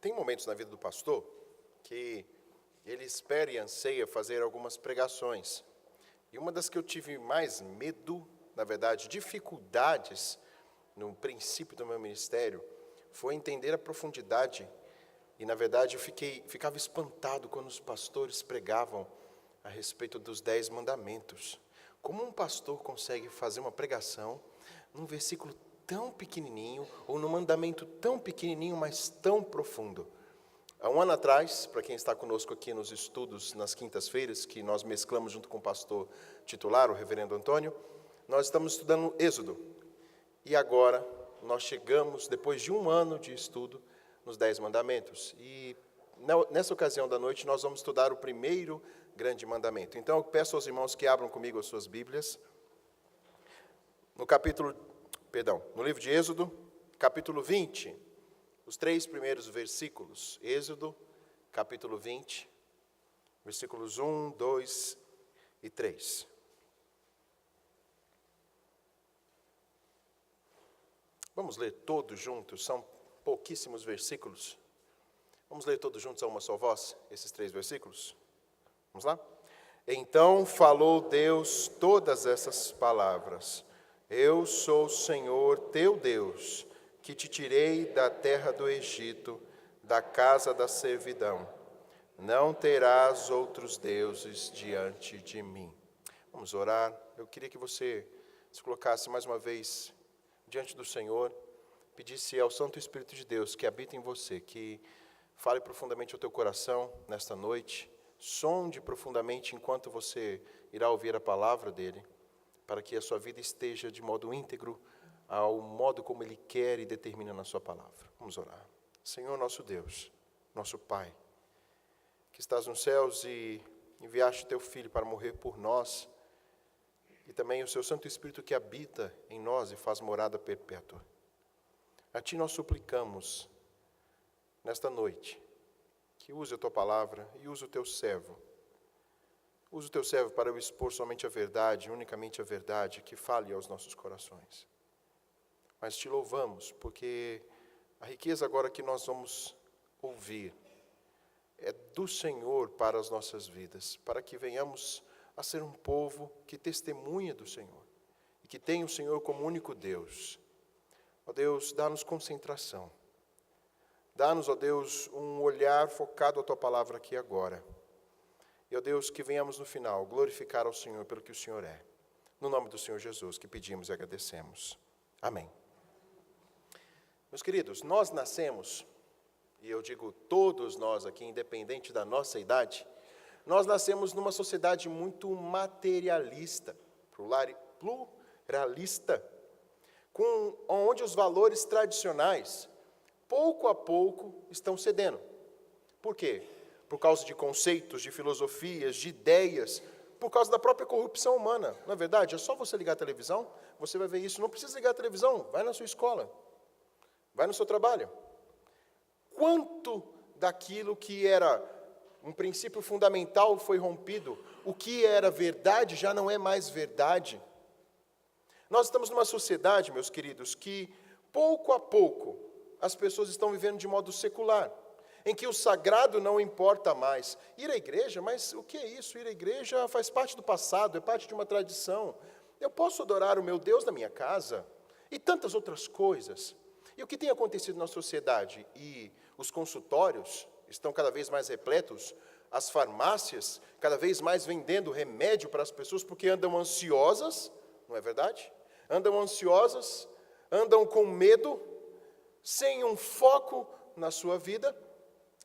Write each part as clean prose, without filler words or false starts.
Tem momentos na vida do pastor que ele espera e anseia fazer algumas pregações. E uma das que eu tive mais medo, na verdade, dificuldades no princípio do meu ministério, foi entender a profundidade. E, na verdade, eu ficava espantado quando os pastores pregavam a respeito dos 10 mandamentos. Como um pastor consegue fazer uma pregação num versículo tão pequenininho, ou num mandamento tão pequenininho, mas tão profundo? Há um ano atrás, para quem está conosco aqui nos estudos nas quintas-feiras, que nós mesclamos junto com o pastor titular, o reverendo Antônio, nós estamos estudando Êxodo. E agora, nós chegamos, depois de um ano de estudo, nos 10 mandamentos. E nessa ocasião da noite, nós vamos estudar o primeiro grande mandamento. Então, eu peço aos irmãos que abram comigo as suas Bíblias. No livro de Êxodo, capítulo 20, os 3 primeiros versículos. Êxodo, capítulo 20, versículos 1, 2 e 3. Vamos ler todos juntos, são pouquíssimos versículos. Vamos ler todos juntos a uma só voz, esses 3 versículos? Vamos lá? Então falou Deus todas essas palavras: Eu sou o Senhor teu Deus, que te tirei da terra do Egito, da casa da servidão. Não terás outros deuses diante de mim. Vamos orar. Eu queria que você se colocasse mais uma vez diante do Senhor, pedisse ao Santo Espírito de Deus que habita em você, que fale profundamente ao teu coração nesta noite, sonde profundamente enquanto você irá ouvir a palavra dele, para que a sua vida esteja de modo íntegro ao modo como ele quer e determina na sua palavra. Vamos orar. Senhor nosso Deus, nosso Pai, que estás nos céus e enviaste teu Filho para morrer por nós, e também o seu Santo Espírito que habita em nós e faz morada perpétua. A Ti nós suplicamos, nesta noite, que use a Tua palavra e use o Teu servo. Use o Teu servo para eu expor somente a verdade, unicamente a verdade, que fale aos nossos corações. Mas Te louvamos, porque a riqueza agora que nós vamos ouvir é do Senhor para as nossas vidas, para que venhamos a ser um povo que testemunha do Senhor e que tem o Senhor como único Deus. Ó Deus, dá-nos concentração. Dá-nos, ó Deus, um olhar focado à Tua palavra aqui agora. E, ó Deus, que venhamos no final glorificar ao Senhor pelo que o Senhor é. No nome do Senhor Jesus que pedimos e agradecemos. Amém. Meus queridos, nós nascemos, e eu digo todos nós aqui, independente da nossa idade, nós nascemos numa sociedade muito materialista, pluralista, onde os valores tradicionais, pouco a pouco, estão cedendo. Por quê? Por causa de conceitos, de filosofias, de ideias, por causa da própria corrupção humana. Na verdade, é só você ligar a televisão, você vai ver isso. Não precisa ligar a televisão, vai na sua escola, vai no seu trabalho. Quanto daquilo que era um princípio fundamental foi rompido, o que era verdade já não é mais verdade. Nós estamos numa sociedade, meus queridos, que pouco a pouco as pessoas estão vivendo de modo secular, em que o sagrado não importa mais. Ir à igreja, mas o que é isso? Ir à igreja faz parte do passado, é parte de uma tradição. Eu posso adorar o meu Deus na minha casa e tantas outras coisas. E o que tem acontecido na sociedade? E os consultórios estão cada vez mais repletos, as farmácias cada vez mais vendendo remédio para as pessoas porque andam ansiosas, não é verdade? Andam ansiosas, andam com medo, sem um foco na sua vida,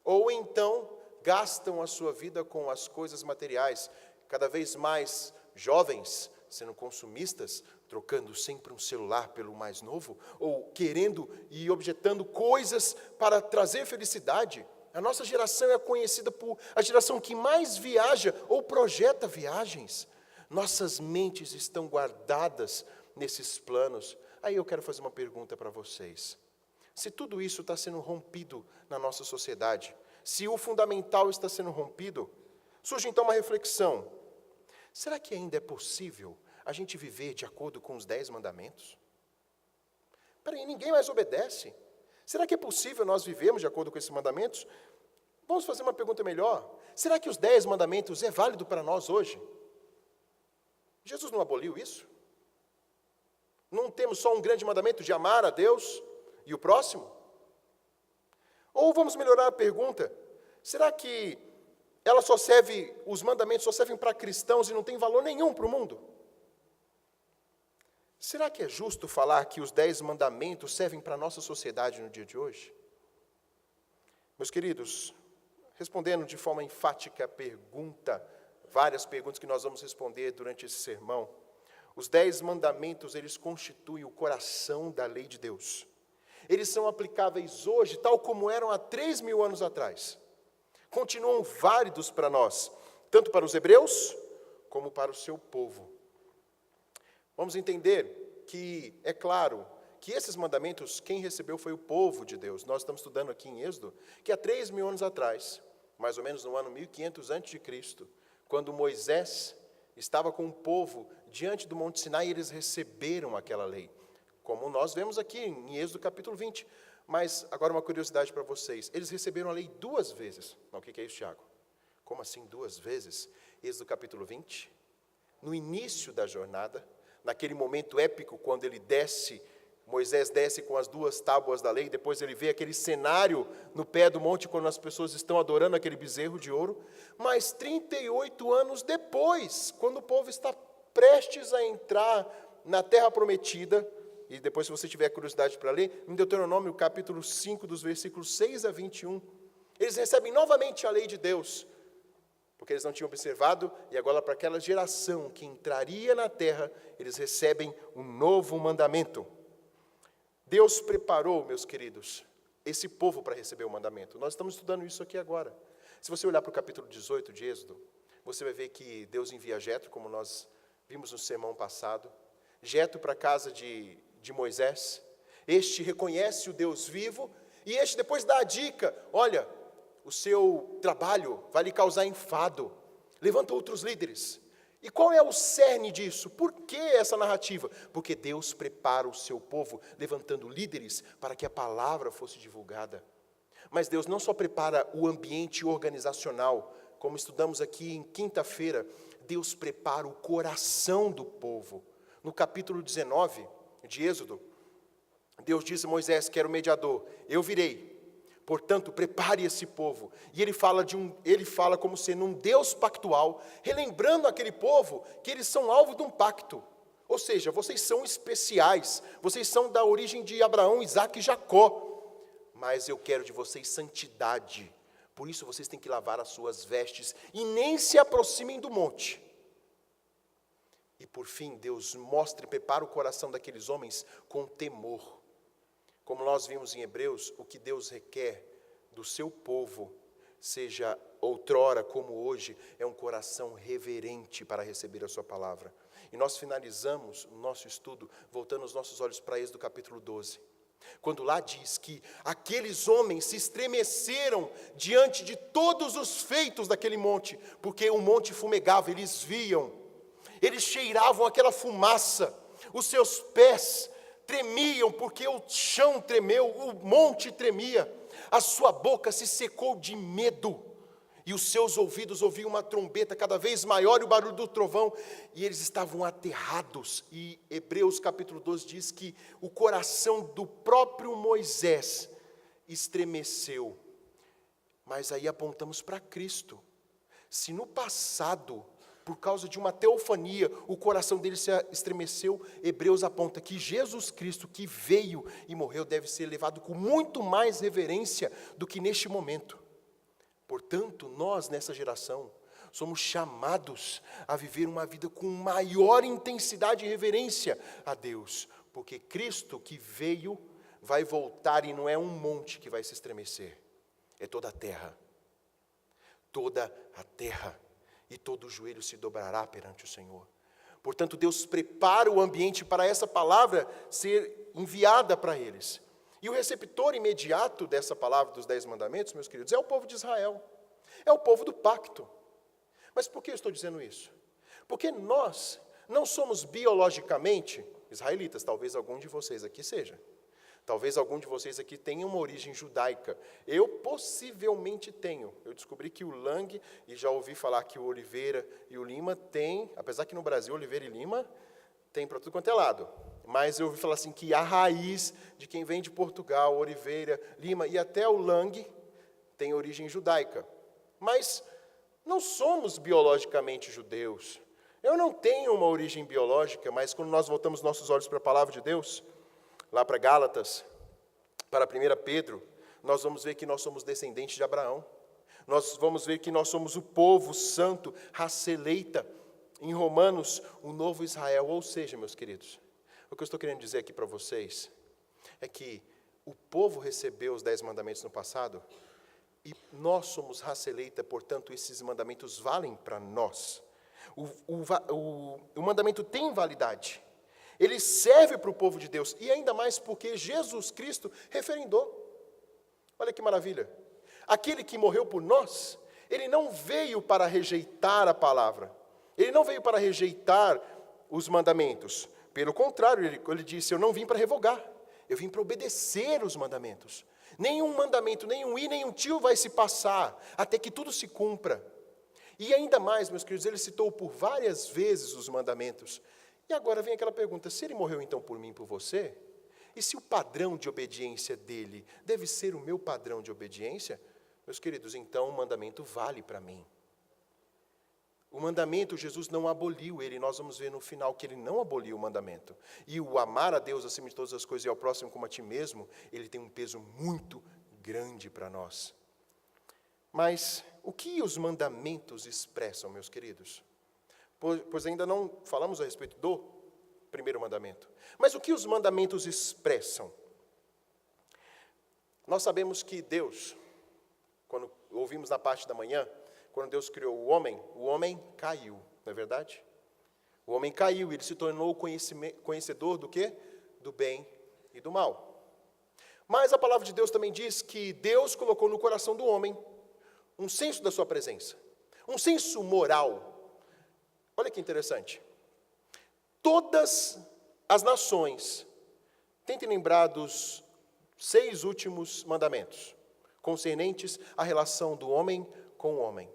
ou então gastam a sua vida com as coisas materiais, cada vez mais jovens, sendo consumistas, trocando sempre um celular pelo mais novo, ou querendo e objetando coisas para trazer felicidade. A nossa geração é conhecida por a geração que mais viaja ou projeta viagens. Nossas mentes estão guardadas nesses planos. Aí eu quero fazer uma pergunta para vocês. Se tudo isso está sendo rompido na nossa sociedade, se o fundamental está sendo rompido, surge então uma reflexão. Será que ainda é possível a gente viver de acordo com os 10 mandamentos? Peraí, ninguém mais obedece. Será que é possível nós vivermos de acordo com esses mandamentos? Vamos fazer uma pergunta melhor. Será que os 10 mandamentos é válido para nós hoje? Jesus não aboliu isso? Não temos só um grande mandamento de amar a Deus e o próximo? Ou vamos melhorar a pergunta, será que os mandamentos só servem para cristãos e não tem valor nenhum para o mundo? Será que é justo falar que os 10 mandamentos servem para a nossa sociedade no dia de hoje? Meus queridos, respondendo de forma enfática a pergunta, várias perguntas que nós vamos responder durante esse sermão, os 10 mandamentos, eles constituem o coração da lei de Deus. Eles são aplicáveis hoje, tal como eram há 3.000 anos atrás. Continuam válidos para nós, tanto para os hebreus, como para o seu povo. Vamos entender que, é claro, que esses mandamentos, quem recebeu foi o povo de Deus. Nós estamos estudando aqui em Êxodo, que há 3.000 anos atrás, mais ou menos no ano 1500 a.C., quando Moisés estava com o povo diante do Monte Sinai, eles receberam aquela lei, como nós vemos aqui em Êxodo capítulo 20. Mas agora uma curiosidade para vocês, eles receberam a lei 2 vezes. Não, o que é isso, Tiago? Como assim 2 vezes? Êxodo capítulo 20, no início da jornada, naquele momento épico, quando Moisés desce com as 2 tábuas da lei, depois ele vê aquele cenário no pé do monte, quando as pessoas estão adorando aquele bezerro de ouro, mas 38 anos depois, quando o povo está prestes a entrar na terra prometida, e depois se você tiver curiosidade para ler, em Deuteronômio capítulo 5, dos versículos 6 a 21, eles recebem novamente a lei de Deus, porque eles não tinham observado, e agora para aquela geração que entraria na terra, eles recebem um novo mandamento. Deus preparou, meus queridos, esse povo para receber o mandamento. Nós estamos estudando isso aqui agora. Se você olhar para o capítulo 18 de Êxodo, você vai ver que Deus envia Jetro, como nós vimos no sermão passado. Jetro para a casa de Moisés. Este reconhece o Deus vivo, e este depois dá a dica, olha, o seu trabalho vai lhe causar enfado, levanta outros líderes. E qual é o cerne disso? Por que essa narrativa? Porque Deus prepara o seu povo, levantando líderes para que a palavra fosse divulgada. Mas Deus não só prepara o ambiente organizacional, como estudamos aqui em quinta-feira, Deus prepara o coração do povo. No capítulo 19 de Êxodo, Deus disse a Moisés, que era o mediador, eu virei, portanto, prepare esse povo. E ele fala como sendo um Deus pactual, relembrando aquele povo que eles são alvo de um pacto. Ou seja, vocês são especiais, vocês são da origem de Abraão, Isaque e Jacó, mas eu quero de vocês santidade. Por isso vocês têm que lavar as suas vestes e nem se aproximem do monte. E por fim, Deus mostra e prepara o coração daqueles homens com temor. Como nós vimos em Hebreus, o que Deus requer do seu povo, seja outrora como hoje, é um coração reverente para receber a sua palavra. E nós finalizamos o nosso estudo, voltando os nossos olhos para Êxodo capítulo 12. Quando lá diz que aqueles homens se estremeceram diante de todos os feitos daquele monte, porque o monte fumegava, eles viam, eles cheiravam aquela fumaça, os seus pés tremiam porque o chão tremeu, o monte tremia, a sua boca se secou de medo, e os seus ouvidos ouviam uma trombeta cada vez maior e o barulho do trovão, e eles estavam aterrados. E Hebreus capítulo 12 diz que o coração do próprio Moisés estremeceu. Mas aí apontamos para Cristo. Se no passado, por causa de uma teofania, o coração dele se estremeceu, Hebreus aponta que Jesus Cristo, que veio e morreu, deve ser levado com muito mais reverência do que neste momento. Portanto, nós, nessa geração, somos chamados a viver uma vida com maior intensidade e reverência a Deus, porque Cristo que veio vai voltar, e não é um monte que vai se estremecer, é toda a terra. Toda a terra. E todo joelho se dobrará perante o Senhor. Portanto, Deus prepara o ambiente para essa palavra ser enviada para eles. E o receptor imediato dessa palavra dos 10 mandamentos, meus queridos, é o povo de Israel. É o povo do pacto. Mas por que eu estou dizendo isso? Porque nós não somos biologicamente israelitas, talvez algum de vocês aqui seja. Talvez algum de vocês aqui tenha uma origem judaica. Eu possivelmente tenho. Eu descobri que o Lang, e já ouvi falar que o Oliveira e o Lima tem, apesar que no Brasil Oliveira e Lima tem para tudo quanto é lado. Mas eu ouvi falar assim que a raiz de quem vem de Portugal, Oliveira, Lima e até o Lang tem origem judaica. Mas não somos biologicamente judeus. Eu não tenho uma origem biológica, mas quando nós voltamos nossos olhos para a palavra de Deus, lá para Gálatas, para 1 Pedro, nós vamos ver que nós somos descendentes de Abraão. Nós vamos ver que nós somos o povo santo, raça eleita. Em Romanos, o novo Israel. Ou seja, meus queridos, o que eu estou querendo dizer aqui para vocês é que o povo recebeu os 10 mandamentos no passado e nós somos raça eleita, portanto, esses mandamentos valem para nós. O mandamento tem validade. Ele serve para o povo de Deus, e ainda mais porque Jesus Cristo referendou. Olha que maravilha. Aquele que morreu por nós, ele não veio para rejeitar a palavra. Ele não veio para rejeitar os mandamentos. Pelo contrário, ele disse, eu não vim para revogar, eu vim para obedecer os mandamentos. Nenhum mandamento, nenhum i, nenhum tio vai se passar, até que tudo se cumpra. E ainda mais, meus queridos, ele citou por várias vezes os mandamentos. E agora vem aquela pergunta, se ele morreu então por mim e por você? E se o padrão de obediência dele deve ser o meu padrão de obediência? Meus queridos, então o mandamento vale para mim. O mandamento, Jesus não aboliu ele, nós vamos ver no final que ele não aboliu o mandamento. E o amar a Deus acima de todas as coisas e ao próximo como a ti mesmo, ele tem um peso muito grande para nós. Mas o que os mandamentos expressam, meus queridos? Pois ainda não falamos a respeito do primeiro mandamento. Mas o que os mandamentos expressam? Nós sabemos que Deus, quando ouvimos na parte da manhã, quando Deus criou o homem caiu, não é verdade? O homem caiu, ele se tornou conhecedor do quê? Do bem e do mal. Mas a palavra de Deus também diz que Deus colocou no coração do homem um senso da sua presença, um senso moral. Olha que interessante. Todas as nações, tentem lembrar dos 6 últimos mandamentos, concernentes à relação do homem com o homem.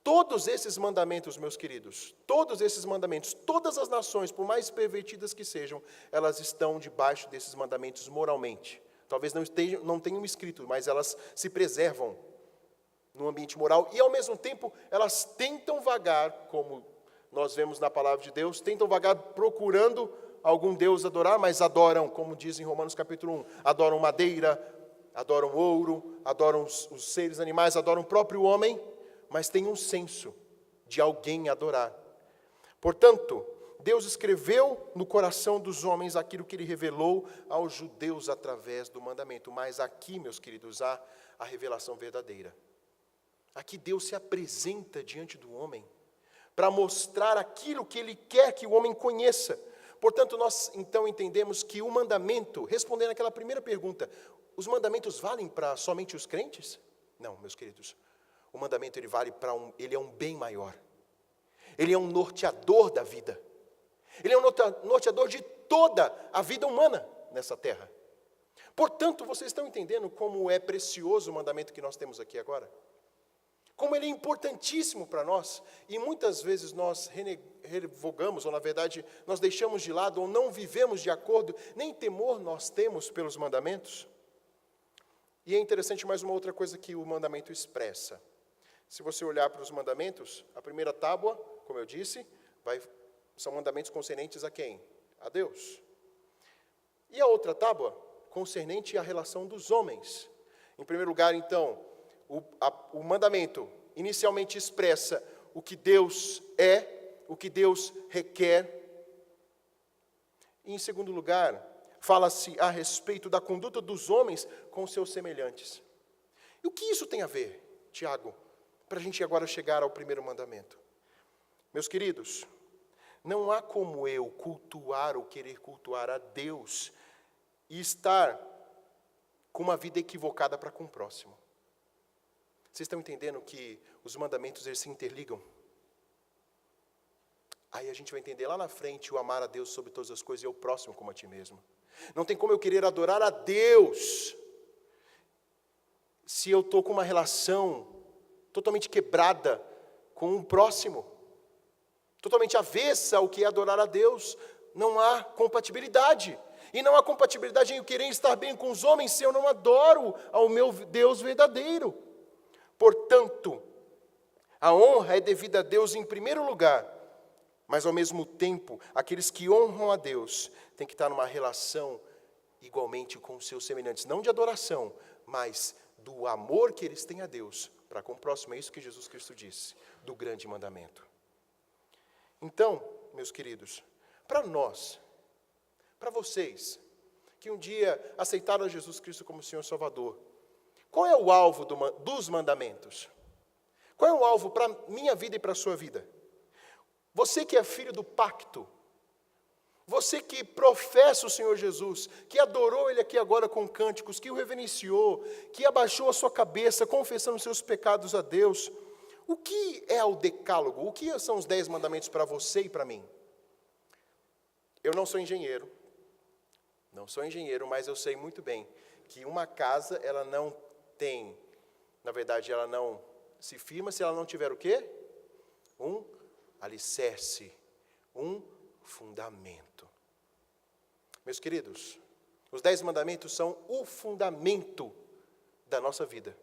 Todos esses mandamentos, meus queridos, todos esses mandamentos, todas as nações, por mais pervertidas que sejam, elas estão debaixo desses mandamentos moralmente. Talvez não tenham escrito, mas elas se preservam no ambiente moral e, ao mesmo tempo, elas tentam vagar, como nós vemos na palavra de Deus, tentam vagar procurando algum Deus adorar, mas adoram, como diz em Romanos capítulo 1, adoram madeira, adoram ouro, adoram os seres animais, adoram o próprio homem, mas tem um senso de alguém adorar. Portanto, Deus escreveu no coração dos homens aquilo que ele revelou aos judeus através do mandamento. Mas aqui, meus queridos, há a revelação verdadeira. Aqui Deus se apresenta diante do homem para mostrar aquilo que ele quer que o homem conheça. Portanto, nós então entendemos que o mandamento, respondendo àquela primeira pergunta, os mandamentos valem para somente os crentes? Não, meus queridos. O mandamento ele é um bem maior. Ele é um norteador da vida. Ele é um norteador de toda a vida humana nessa terra. Portanto, vocês estão entendendo como é precioso o mandamento que nós temos aqui agora? Como ele é importantíssimo para nós, e muitas vezes nós revogamos, ou na verdade, nós deixamos de lado, ou não vivemos de acordo, nem temor nós temos pelos mandamentos. E é interessante mais uma outra coisa que o mandamento expressa. Se você olhar para os mandamentos, a primeira tábua, como eu disse, são mandamentos concernentes a quem? A Deus. E a outra tábua, concernente à relação dos homens. Em primeiro lugar, então, o mandamento inicialmente expressa o que Deus é, o que Deus requer. E, em segundo lugar, fala-se a respeito da conduta dos homens com seus semelhantes. E o que isso tem a ver, Tiago, para a gente agora chegar ao primeiro mandamento? Meus queridos, não há como eu cultuar ou querer cultuar a Deus e estar com uma vida equivocada para com o próximo. Vocês estão entendendo que os mandamentos eles se interligam? Aí a gente vai entender lá na frente o amar a Deus sobre todas as coisas e o próximo como a ti mesmo. Não tem como eu querer adorar a Deus se eu estou com uma relação totalmente quebrada com o próximo, totalmente avessa ao que é adorar a Deus. Não há compatibilidade. E não há compatibilidade em eu querer estar bem com os homens se eu não adoro ao meu Deus verdadeiro. Portanto, a honra é devida a Deus em primeiro lugar, mas ao mesmo tempo, aqueles que honram a Deus têm que estar numa relação igualmente com os seus semelhantes, não de adoração, mas do amor que eles têm a Deus para com o próximo. É isso que Jesus Cristo disse, do grande mandamento. Então, meus queridos, para nós, para vocês, que um dia aceitaram Jesus Cristo como Senhor Salvador, qual é o alvo dos mandamentos? Qual é o alvo para a minha vida e para a sua vida? Você que é filho do pacto, você que professa o Senhor Jesus, que adorou Ele aqui agora com cânticos, que o reverenciou, que abaixou a sua cabeça, confessando os seus pecados a Deus, o que é o decálogo? O que são os 10 mandamentos para você e para mim? Eu não sou engenheiro, mas eu sei muito bem que uma casa, ela não tem, na verdade, ela não se firma se ela não tiver o quê? Um alicerce, um fundamento. Meus queridos, os 10 mandamentos são o fundamento da nossa vida.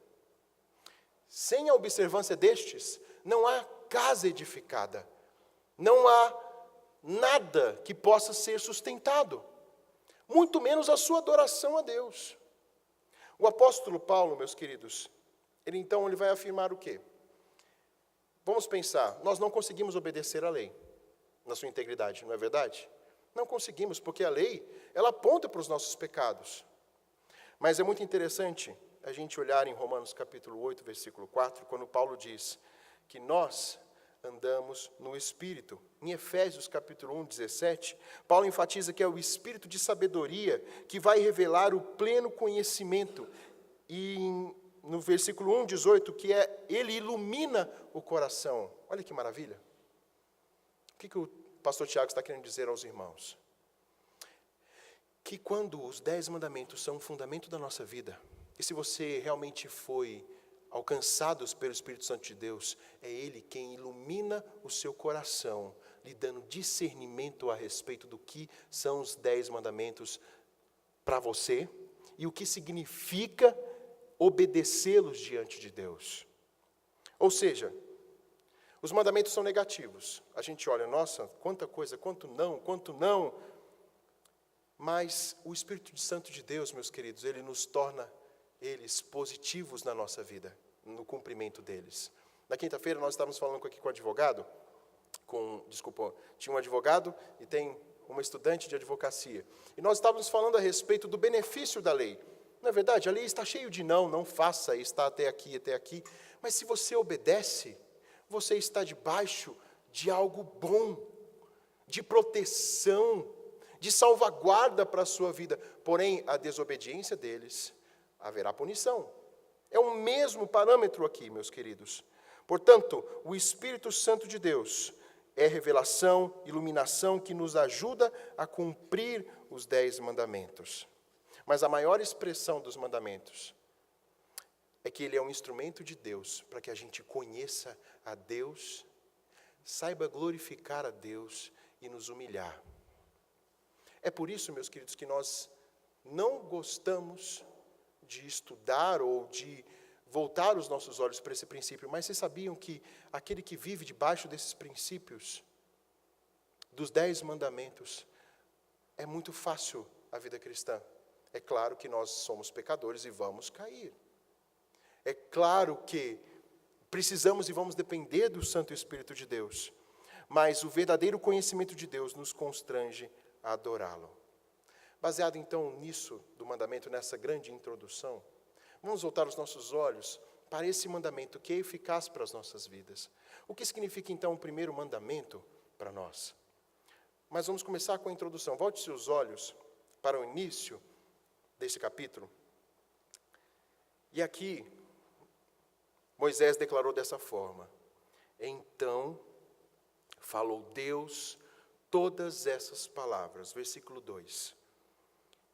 Sem a observância destes, não há casa edificada, não há nada que possa ser sustentado, muito menos a sua adoração a Deus. O apóstolo Paulo, meus queridos, ele vai afirmar o quê? Vamos pensar, nós não conseguimos obedecer à lei na sua integridade, não é verdade? Não conseguimos, porque a lei, ela aponta para os nossos pecados. Mas é muito interessante a gente olhar em Romanos capítulo 8, versículo 4, quando Paulo diz que nós andamos no Espírito. Em Efésios capítulo 1, 17, Paulo enfatiza que é o Espírito de sabedoria que vai revelar o pleno conhecimento. E no versículo 1, 18, que ele ilumina o coração. Olha que maravilha. O que o pastor Tiago está querendo dizer aos irmãos? Que quando os 10 mandamentos são o fundamento da nossa vida, e se você realmente foi alcançado pelo Espírito Santo de Deus, é Ele quem ilumina o seu coração, lhe dando discernimento a respeito do que são os 10 mandamentos para você, e o que significa obedecê-los diante de Deus. Ou seja, os mandamentos são negativos. A gente olha, nossa, quanta coisa, quanto não. Mas o Espírito Santo de Deus, meus queridos, ele nos torna eles positivos na nossa vida, no cumprimento deles. Na quinta-feira nós estávamos falando aqui com o advogado, tinha um advogado e tem uma estudante de advocacia. E nós estávamos falando a respeito do benefício da lei. Não é verdade? A lei está cheio de não faça, está até aqui. Mas se você obedece, você está debaixo de algo bom, de proteção, de salvaguarda para a sua vida. Porém, a desobediência deles, haverá punição. É o mesmo parâmetro aqui, meus queridos. Portanto, o Espírito Santo de Deus é revelação, iluminação que nos ajuda a cumprir os 10 mandamentos. Mas a maior expressão dos mandamentos é que ele é um instrumento de Deus para que a gente conheça a Deus, saiba glorificar a Deus e nos humilhar. É por isso, meus queridos, que nós não gostamos de estudar ou de voltar os nossos olhos para esse princípio, mas vocês sabiam que aquele que vive debaixo desses princípios, dos 10 mandamentos, é muito fácil a vida cristã. É claro que nós somos pecadores e vamos cair. É claro que precisamos e vamos depender do Santo Espírito de Deus, mas o verdadeiro conhecimento de Deus nos constrange a adorá-lo. Baseado então nisso, do mandamento, nessa grande introdução, vamos voltar os nossos olhos para esse mandamento que é eficaz para as nossas vidas. O que significa então o primeiro mandamento para nós? Mas vamos começar com a introdução. Volte seus olhos para o início desse capítulo. E aqui, Moisés declarou dessa forma: então falou Deus todas essas palavras. Versículo 2.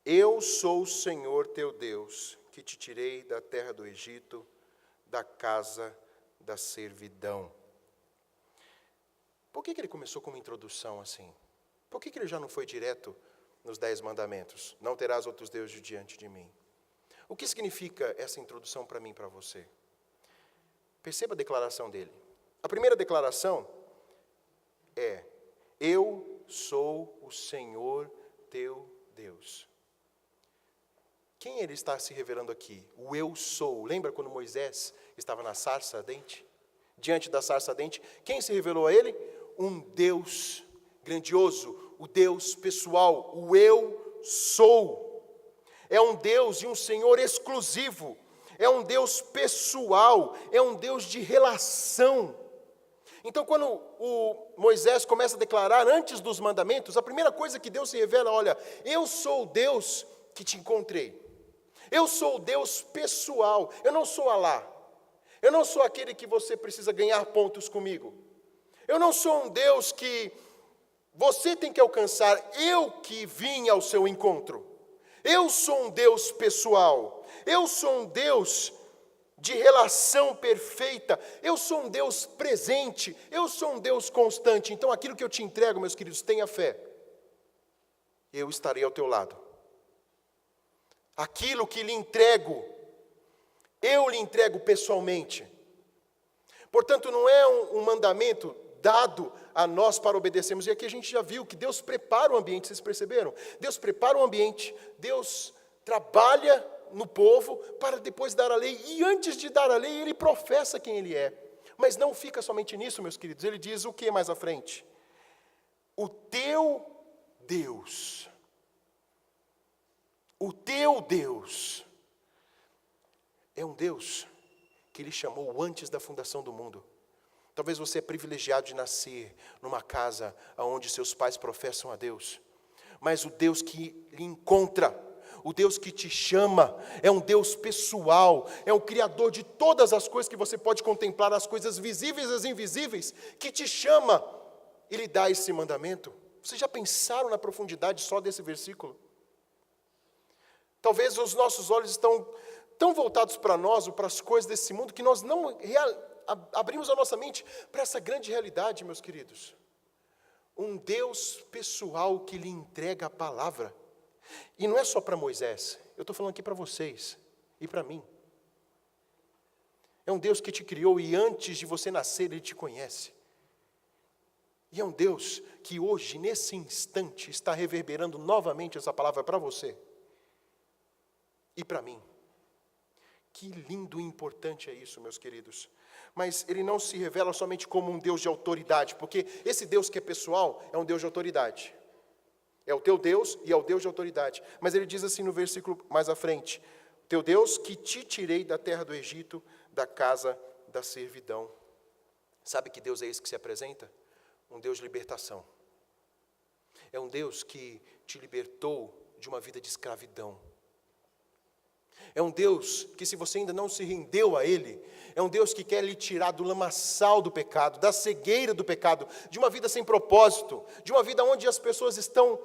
Eu sou o Senhor teu Deus, que te tirei da terra do Egito, da casa da servidão. Por que ele começou com uma introdução assim? Por que ele já não foi direto nos 10 mandamentos? Não terás outros deuses diante de mim. O que significa essa introdução para mim e para você? Perceba a declaração dele. A primeira declaração é: eu sou o Senhor teu Deus. Quem ele está se revelando aqui? O eu sou. Lembra quando Moisés estava na sarça ardente? Diante da sarça ardente, quem se revelou a ele? Um Deus grandioso, o Deus pessoal, o eu sou. É um Deus e um Senhor exclusivo, é um Deus pessoal, é um Deus de relação. Então, quando o Moisés começa a declarar antes dos mandamentos, a primeira coisa que Deus se revela: olha, eu sou o Deus que te encontrei. Eu sou o Deus pessoal, eu não sou Alá. Eu não sou aquele que você precisa ganhar pontos comigo. Eu não sou um Deus que você tem que alcançar, eu que vim ao seu encontro. Eu sou um Deus pessoal, eu sou um Deus de relação perfeita, eu sou um Deus presente, eu sou um Deus constante. Então aquilo que eu te entrego, meus queridos, tenha fé. Eu estarei ao teu lado. Aquilo que lhe entrego, eu lhe entrego pessoalmente. Portanto, não é um mandamento dado a nós para obedecermos. E aqui a gente já viu que Deus prepara o ambiente, vocês perceberam? Deus prepara o ambiente, Deus trabalha no povo para depois dar a lei. E antes de dar a lei, Ele professa quem Ele é. Mas não fica somente nisso, meus queridos. Ele diz o que mais à frente? O teu Deus. O teu Deus é um Deus que Ele chamou antes da fundação do mundo. Talvez você é privilegiado de nascer numa casa onde seus pais professam a Deus. Mas o Deus que lhe encontra, o Deus que te chama, é um Deus pessoal, é o Criador de todas as coisas que você pode contemplar, as coisas visíveis e as invisíveis, que te chama e lhe dá esse mandamento. Vocês já pensaram na profundidade só desse versículo? Talvez os nossos olhos estão tão voltados para nós ou para as coisas desse mundo que nós não abrimos a nossa mente para essa grande realidade, meus queridos. Um Deus pessoal que lhe entrega a palavra. E não é só para Moisés, eu estou falando aqui para vocês e para mim. É um Deus que te criou e antes de você nascer Ele te conhece. E é um Deus que hoje, nesse instante, está reverberando novamente essa palavra para você e para mim. Que lindo e importante é isso, meus queridos. Mas Ele não se revela somente como um Deus de autoridade, porque esse Deus que é pessoal é um Deus de autoridade. É o teu Deus e é o Deus de autoridade. Mas Ele diz assim no versículo mais à frente: teu Deus que te tirei da terra do Egito, da casa da servidão. Sabe que Deus é esse que se apresenta? Um Deus de libertação. É um Deus que te libertou de uma vida de escravidão. É um Deus que, se você ainda não se rendeu a Ele, é um Deus que quer lhe tirar do lamaçal do pecado, da cegueira do pecado, de uma vida sem propósito, de uma vida onde as pessoas estão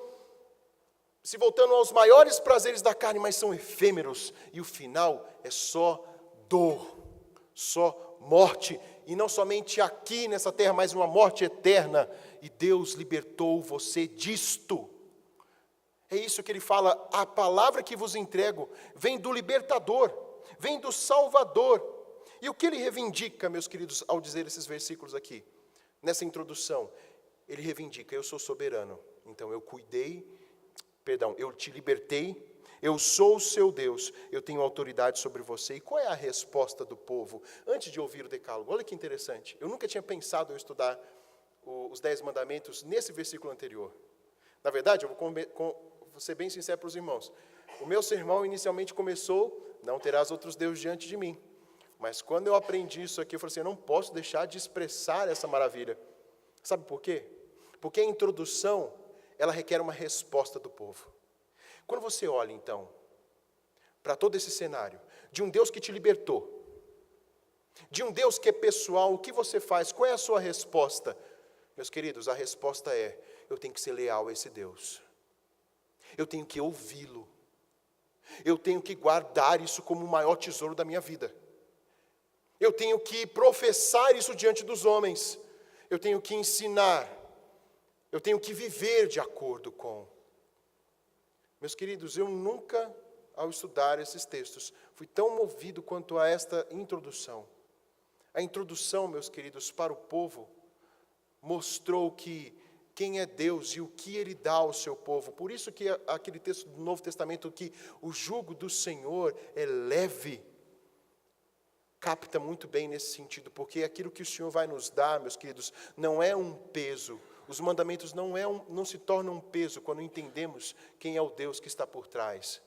se voltando aos maiores prazeres da carne, mas são efêmeros, e o final é só dor, só morte, e não somente aqui nessa terra, mas uma morte eterna, e Deus libertou você disto. É isso que Ele fala: a palavra que vos entrego vem do libertador, vem do Salvador. E o que Ele reivindica, meus queridos, ao dizer esses versículos aqui? Nessa introdução, Ele reivindica: eu sou soberano, então eu te libertei, eu sou o seu Deus, eu tenho autoridade sobre você. E qual é a resposta do povo antes de ouvir o decálogo? Olha que interessante, eu nunca tinha pensado em estudar os 10 mandamentos nesse versículo anterior. Na verdade, vou ser bem sincero para os irmãos, o meu sermão inicialmente começou: não terás outros deuses diante de mim. Mas quando eu aprendi isso aqui, eu falei assim: eu não posso deixar de expressar essa maravilha. Sabe por quê? Porque a introdução, ela requer uma resposta do povo. Quando você olha, então, para todo esse cenário, de um Deus que te libertou, de um Deus que é pessoal, o que você faz? Qual é a sua resposta, Meus queridos, a resposta é: eu tenho que ser leal a esse Deus. Eu tenho que ouvi-lo. Eu tenho que guardar isso como o maior tesouro da minha vida. Eu tenho que professar isso diante dos homens. Eu tenho que ensinar. Eu tenho que viver de acordo com. Meus queridos, eu nunca, ao estudar esses textos, fui tão movido quanto a esta introdução. A introdução, meus queridos, para o povo, mostrou que quem é Deus e o que Ele dá ao seu povo. Por isso que aquele texto do Novo Testamento, que o jugo do Senhor é leve, capta muito bem nesse sentido, porque aquilo que o Senhor vai nos dar, meus queridos, não é um peso. Os mandamentos não se tornam um peso quando entendemos quem é o Deus que está por trás.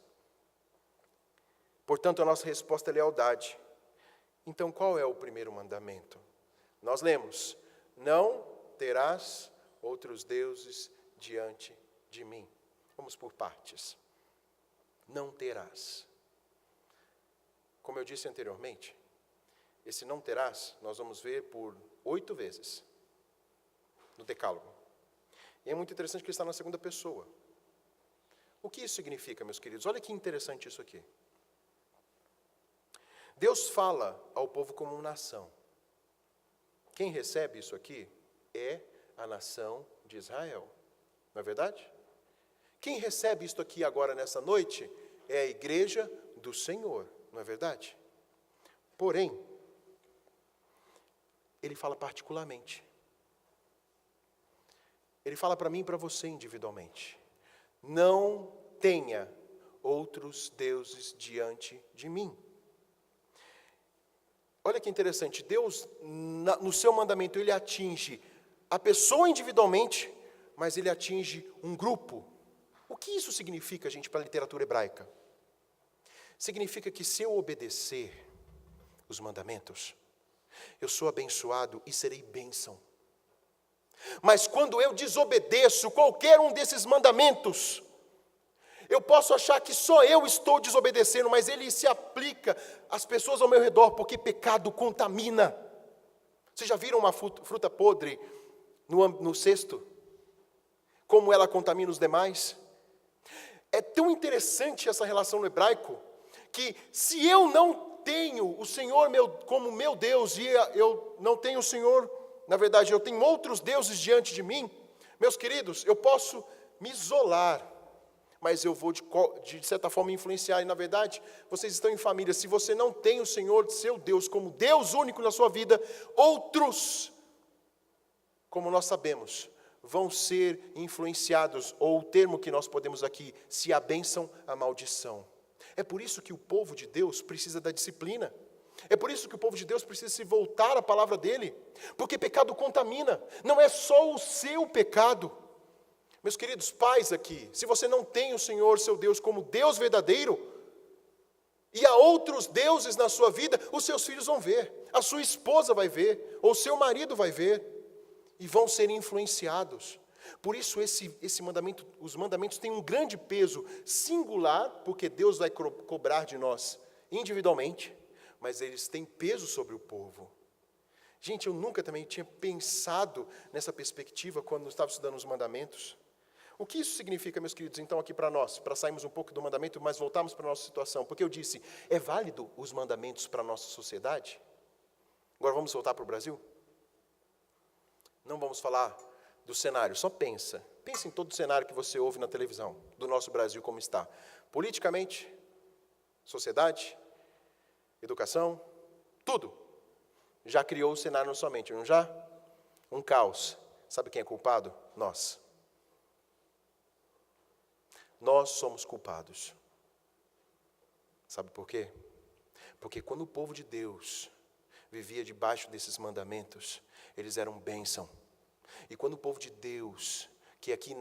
Portanto, a nossa resposta é lealdade. Então, qual é o primeiro mandamento? Nós lemos: não terás outros deuses diante de mim. Vamos por partes. Não terás. Como eu disse anteriormente, esse não terás, nós vamos ver por 8 vezes no Decálogo. E é muito interessante que ele está na segunda pessoa. O que isso significa, meus queridos? Olha que interessante isso aqui. Deus fala ao povo como nação. Quem recebe isso aqui é a nação de Israel. Não é verdade? Quem recebe isto aqui agora nessa noite é a igreja do Senhor. Não é verdade? Porém, Ele fala particularmente. Ele fala para mim e para você individualmente. Não tenha outros deuses diante de mim. Olha que interessante, Deus, no seu mandamento, Ele atinge a pessoa individualmente, mas Ele atinge um grupo. O que isso significa, gente, para a literatura hebraica? Significa que se eu obedecer os mandamentos, eu sou abençoado e serei bênção. Mas quando eu desobedeço qualquer um desses mandamentos, eu posso achar que só eu estou desobedecendo, mas ele se aplica às pessoas ao meu redor, porque pecado contamina. Vocês já viram uma fruta podre no cesto? Como ela contamina os demais? É tão interessante essa relação no hebraico, que se eu não tenho o Senhor como meu Deus, e eu não tenho o Senhor, na verdade eu tenho outros deuses diante de mim, meus queridos, eu posso me isolar, mas eu vou de certa forma influenciar. E na verdade, vocês estão em família, se você não tem o Senhor, seu Deus, como Deus único na sua vida, outros, como nós sabemos, vão ser influenciados, ou o termo que nós podemos aqui, se a bênção, a maldição. É por isso que o povo de Deus precisa da disciplina. É por isso que o povo de Deus precisa se voltar à palavra dele. Porque pecado contamina. Não é só o seu pecado. Meus queridos pais aqui, se você não tem o Senhor, seu Deus, como Deus verdadeiro, e há outros deuses na sua vida, os seus filhos vão ver. A sua esposa vai ver, ou seu marido vai ver, e vão ser influenciados. Por isso esse mandamento, os mandamentos têm um grande peso singular, porque Deus vai cobrar de nós individualmente, mas eles têm peso sobre o povo. Gente, eu nunca também tinha pensado nessa perspectiva quando estava estudando os mandamentos. O que isso significa, meus queridos, então aqui para nós, para sairmos um pouco do mandamento, mas voltarmos para a nossa situação? Porque eu disse, é válido os mandamentos para a nossa sociedade? Agora vamos voltar para o Brasil? Não vamos falar do cenário, só pensa em todo o cenário que você ouve na televisão, do nosso Brasil como está. Politicamente, sociedade, educação, tudo. Já criou o cenário na sua mente, não já? Um caos. Sabe quem é culpado? Nós. Nós somos culpados. Sabe por quê? Porque quando o povo de Deus vivia debaixo desses mandamentos, eles eram bênção. E quando o povo de Deus, que aqui,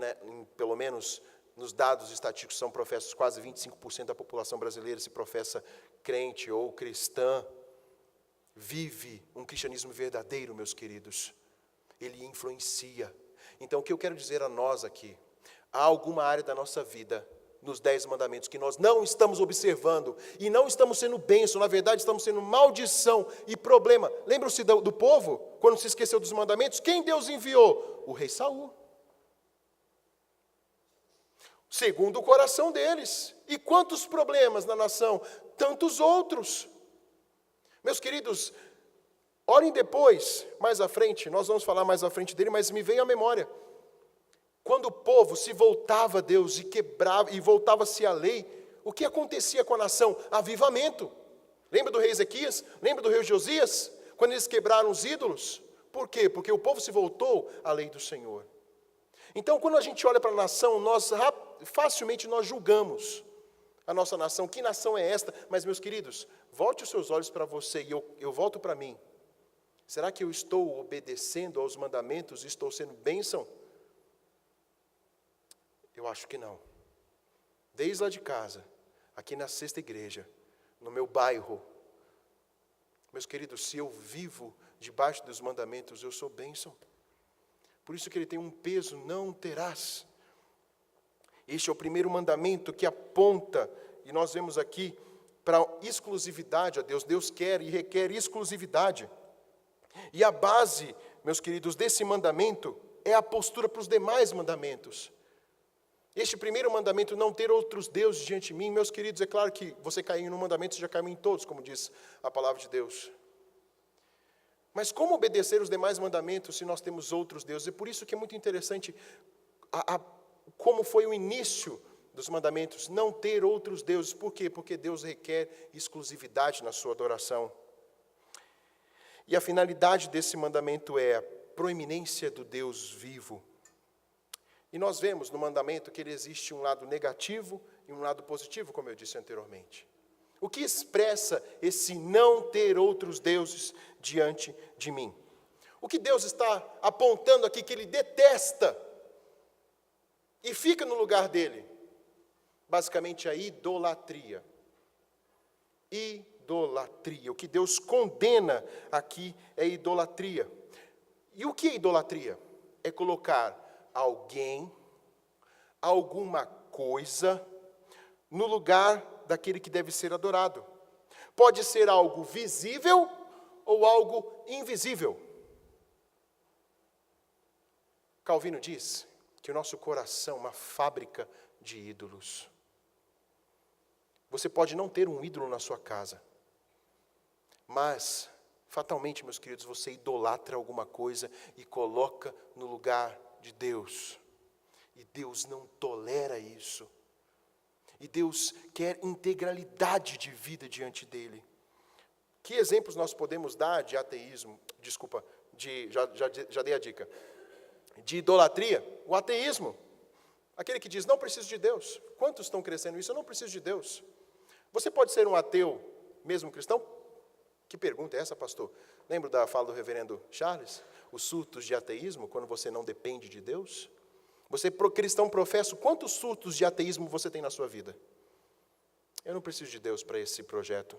pelo menos nos dados estatísticos são professos, quase 25% da população brasileira se professa crente ou cristã, vive um cristianismo verdadeiro, meus queridos, ele influencia. Então o que eu quero dizer a nós aqui, há alguma área da nossa vida, nos 10 mandamentos, que nós não estamos observando, e não estamos sendo bênção, na verdade estamos sendo maldição e problema. Lembram-se do povo, quando se esqueceu dos mandamentos? Quem Deus enviou? O rei Saul. Segundo o coração deles. E quantos problemas na nação? Tantos outros. Meus queridos, olhem depois, mais à frente, nós vamos falar mais à frente dele, mas me veio à memória. Quando o povo se voltava a Deus e quebrava e voltava-se à lei, o que acontecia com a nação? Avivamento. Lembra do rei Ezequias? Lembra do rei Josias? Quando eles quebraram os ídolos? Por quê? Porque o povo se voltou à lei do Senhor. Então, quando a gente olha para a nação, facilmente nós julgamos a nossa nação. Que nação é esta? Mas, meus queridos, volte os seus olhos para você e eu volto para mim. Será que eu estou obedecendo aos mandamentos e estou sendo bênção? Eu acho que não. Desde lá de casa, aqui na Sexta Igreja, no meu bairro, meus queridos, se eu vivo debaixo dos mandamentos, eu sou bênção. Por isso que ele tem um peso, não terás. Este é o primeiro mandamento que aponta, e nós vemos aqui, para a exclusividade a Deus. Deus quer e requer exclusividade. E a base, meus queridos, desse mandamento é a postura para os demais mandamentos. Este primeiro mandamento, não ter outros deuses diante de mim, meus queridos, é claro que você caiu no mandamento, você já caiu em todos, como diz a palavra de Deus. Mas como obedecer os demais mandamentos se nós temos outros deuses? É por isso que é muito interessante como foi o início dos mandamentos, não ter outros deuses. Por quê? Porque Deus requer exclusividade na sua adoração. E a finalidade desse mandamento é a proeminência do Deus vivo. E nós vemos no mandamento que ele existe um lado negativo e um lado positivo, como eu disse anteriormente. O que expressa esse não ter outros deuses diante de mim? O que Deus está apontando aqui que ele detesta e fica no lugar dele? Basicamente a idolatria. Idolatria. O que Deus condena aqui é idolatria. E o que é idolatria? É colocar alguém, alguma coisa, no lugar daquele que deve ser adorado. Pode ser algo visível ou algo invisível. Calvino diz que o nosso coração é uma fábrica de ídolos. Você pode não ter um ídolo na sua casa, mas, fatalmente, meus queridos, você idolatra alguma coisa e coloca no lugar de Deus. E Deus não tolera isso. E Deus quer integralidade de vida diante dele. Que exemplos nós podemos dar de ateísmo? Já dei a dica. De idolatria, o ateísmo. Aquele que diz, não preciso de Deus. Quantos estão crescendo isso? Eu não preciso de Deus. Você pode ser um ateu, mesmo cristão? Que pergunta é essa, pastor? Lembra da fala do reverendo Charles? Os surtos de ateísmo, quando você não depende de Deus? Você, cristão professo, quantos surtos de ateísmo você tem na sua vida? Eu não preciso de Deus para esse projeto.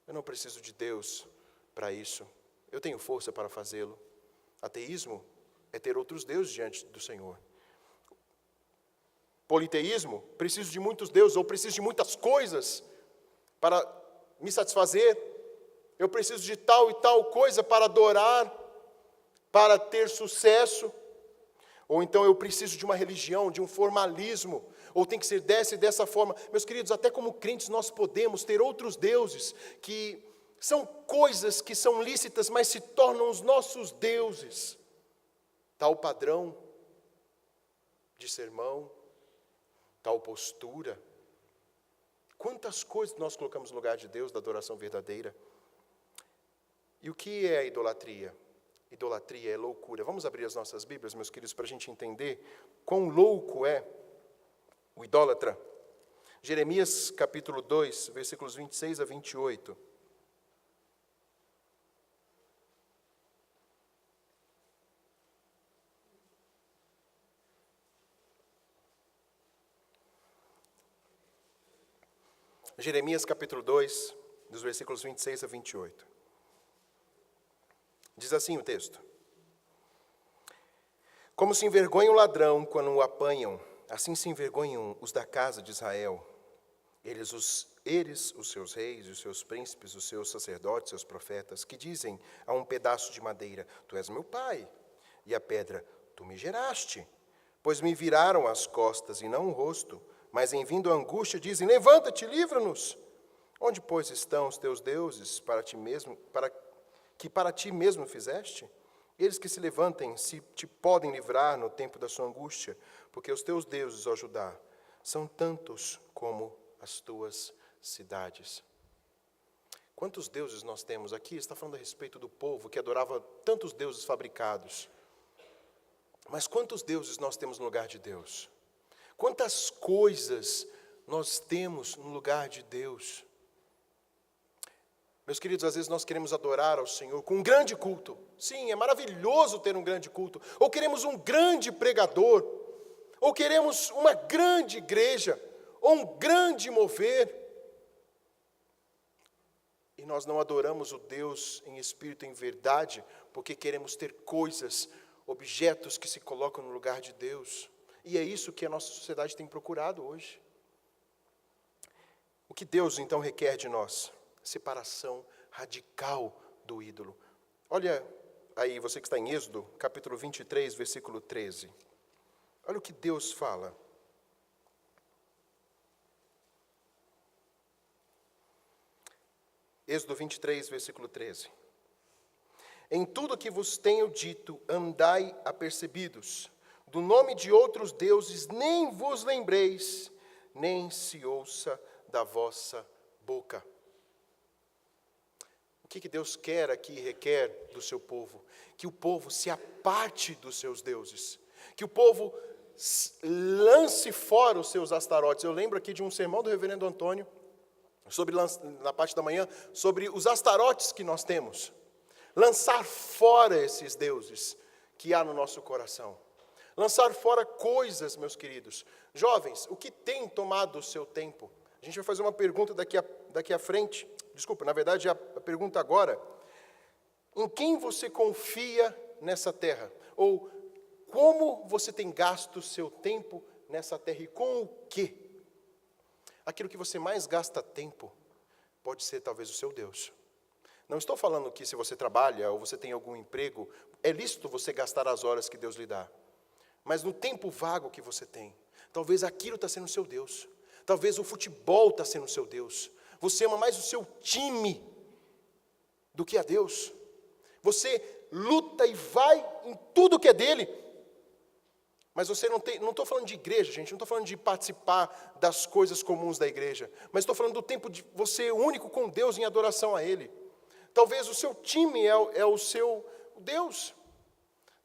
Eu não preciso de Deus para isso. Eu tenho força para fazê-lo. Ateísmo é ter outros deuses diante do Senhor. Politeísmo, preciso de muitos deuses, ou preciso de muitas coisas para me satisfazer. Eu preciso de tal e tal coisa para adorar, para ter sucesso. Ou então eu preciso de uma religião, de um formalismo, ou tem que ser dessa e dessa forma. Meus queridos, até como crentes nós podemos ter outros deuses, que são coisas que são lícitas, mas se tornam os nossos deuses. Tal padrão de sermão, tal postura. Quantas coisas nós colocamos no lugar de Deus, da adoração verdadeira. E o que é a idolatria? Idolatria é loucura. Vamos abrir as nossas Bíblias, meus queridos, para a gente entender quão louco é o idólatra. Jeremias capítulo 2, versículos 26 a 28. Jeremias capítulo 2, dos versículos 26 a 28. Diz assim o texto: Como se envergonha o ladrão quando o apanham, assim se envergonham os da casa de Israel, eles, os seus reis, os seus príncipes, os seus sacerdotes, seus profetas, que dizem a um pedaço de madeira, tu és meu pai, e a pedra, tu me geraste. Pois me viraram as costas e não o rosto, mas em vindo a angústia dizem, levanta-te, livra-nos. Onde, pois, estão os teus deuses para ti mesmo fizeste? Eles que se levantem, se te podem livrar no tempo da sua angústia, porque os teus deuses, ó Judá, são tantos como as tuas cidades. Quantos deuses nós temos aqui? Está falando a respeito do povo que adorava tantos deuses fabricados. Mas quantos deuses nós temos no lugar de Deus? Quantas coisas nós temos no lugar de Deus? Meus queridos, às vezes nós queremos adorar ao Senhor com um grande culto. Sim, é maravilhoso ter um grande culto. Ou queremos um grande pregador. Ou queremos uma grande igreja. Ou um grande mover. E nós não adoramos o Deus em espírito e em verdade, porque queremos ter coisas, objetos que se colocam no lugar de Deus. E é isso que a nossa sociedade tem procurado hoje. O que Deus então requer de nós? Separação radical do ídolo. Olha aí, você que está em Êxodo, capítulo 23, versículo 13. Olha o que Deus fala. Êxodo 23, versículo 13. Em tudo que vos tenho dito, andai apercebidos. Do nome de outros deuses nem vos lembreis, nem se ouça da vossa boca. O que Deus quer aqui e requer do seu povo? Que o povo se aparte dos seus deuses. Que o povo lance fora os seus astarotes. Eu lembro aqui de um sermão do reverendo Antônio, na parte da manhã, sobre os astarotes que nós temos. Lançar fora esses deuses que há no nosso coração. Lançar fora coisas, meus queridos. Jovens, o que tem tomado o seu tempo? A gente vai fazer uma pergunta daqui à frente. Desculpa, na verdade, a pergunta agora. Em quem você confia nessa terra? Ou como você tem gasto o seu tempo nessa terra e com o quê? Aquilo que você mais gasta tempo pode ser talvez o seu Deus. Não estou falando que se você trabalha ou você tem algum emprego, é lícito você gastar as horas que Deus lhe dá. Mas no tempo vago que você tem, talvez aquilo está sendo o seu Deus. Talvez o futebol está sendo o seu Deus. Você ama mais o seu time do que a Deus. Você luta e vai em tudo que é dele. Mas você não estou falando de igreja, gente, não estou falando de participar das coisas comuns da igreja. Mas estou falando do tempo de você único com Deus em adoração a Ele. Talvez o seu time é o seu Deus.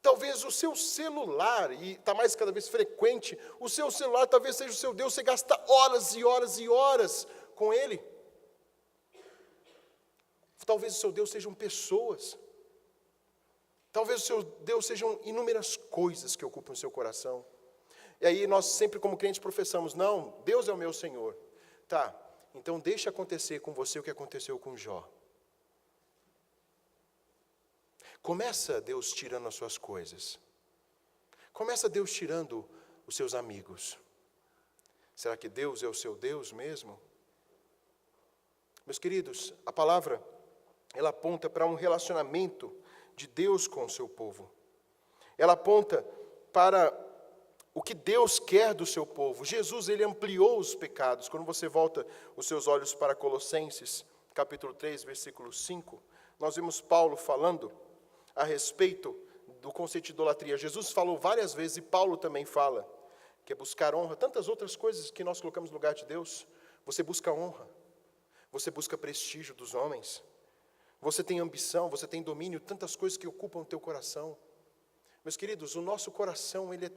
Talvez o seu celular, e está mais cada vez frequente, o seu celular talvez seja o seu Deus, você gasta horas e horas e horas com ele. Talvez o seu Deus sejam pessoas. Talvez o seu Deus sejam inúmeras coisas que ocupam o seu coração. E aí nós sempre como crentes professamos, não, Deus é o meu Senhor. Tá, então deixa acontecer com você o que aconteceu com Jó. Começa Deus tirando as suas coisas. Começa Deus tirando os seus amigos. Será que Deus é o seu Deus mesmo? Meus queridos, a palavra, ela aponta para um relacionamento de Deus com o seu povo. Ela aponta para o que Deus quer do seu povo. Jesus, ele ampliou os pecados. Quando você volta os seus olhos para Colossenses, capítulo 3, versículo 5, nós vemos Paulo falando a respeito do conceito de idolatria. Jesus falou várias vezes, e Paulo também fala, que é buscar honra, tantas outras coisas que nós colocamos no lugar de Deus. Você busca honra, você busca prestígio dos homens, você tem ambição, você tem domínio, tantas coisas que ocupam o teu coração. Meus queridos, o nosso coração, ele é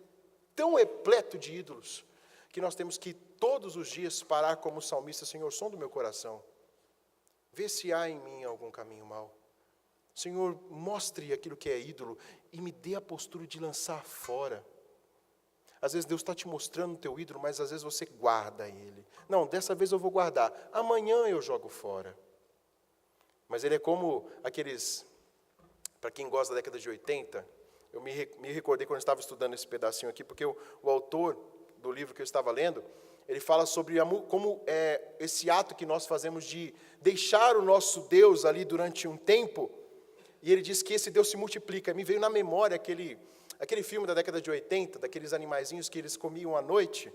tão repleto de ídolos, que nós temos que todos os dias parar como salmista, Senhor, som do meu coração, vê se há em mim algum caminho mau. Senhor, mostre aquilo que é ídolo e me dê a postura de lançar fora. Às vezes Deus está te mostrando o teu ídolo, mas às vezes você guarda ele. Não, dessa vez eu vou guardar, amanhã eu jogo fora. Mas ele é como aqueles, para quem gosta da década de 80, eu me recordei quando eu estava estudando esse pedacinho aqui, porque o autor do livro que eu estava lendo, ele fala sobre como é esse ato que nós fazemos de deixar o nosso Deus ali durante um tempo, e ele diz que esse Deus se multiplica. Me veio na memória aquele filme da década de 80, daqueles animaizinhos que eles comiam à noite,